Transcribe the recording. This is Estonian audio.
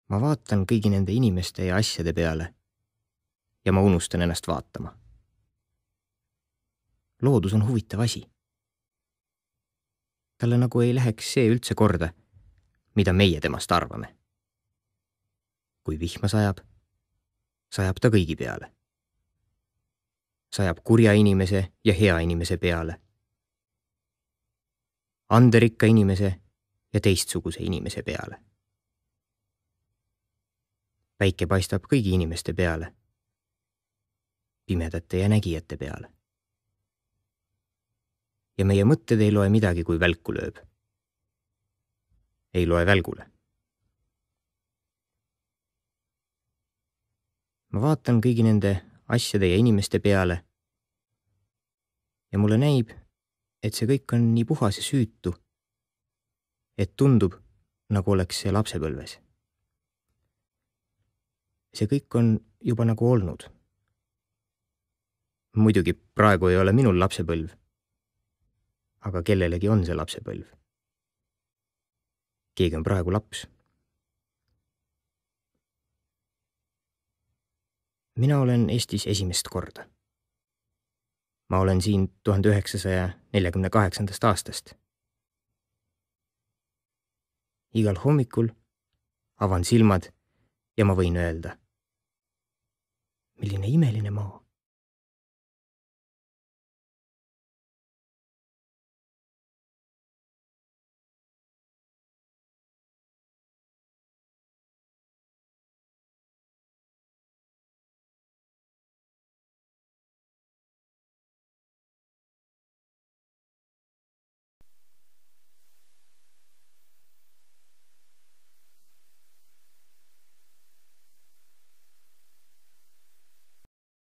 Ma vaatan kõigi nende inimeste ja asjade peale ja ma unustan ennast vaatama. Loodus on huvitav asi. Talle nagu ei läheks see üldse korda, mida meie temast arvame. Kui vihma sajab, sajab ta kõigi peale. Sajab kurja inimese ja hea inimese peale. Anderikka inimese ja teistsuguse inimese peale. Päike paistab kõigi inimeste peale, pimedate ja nägijate peale. Ja meie mõtted ei loe midagi, kui välku lööb. Ei loe välgule. Ma vaatan kõigi nende asjade ja inimeste peale ja mulle näib, et see kõik on nii puhas ja süütu, et tundub, nagu oleks see lapsepõlves. See kõik on juba nagu olnud. Muidugi praegu ei ole minul lapsepõlv, aga kellelegi on see lapsepõlv. Keegi on praegu laps. Mina olen Eestis esimest korda. Ma olen siin 1948. aastast. Igal hommikul avan silmad ja ma võin öelda, milline imeline maa.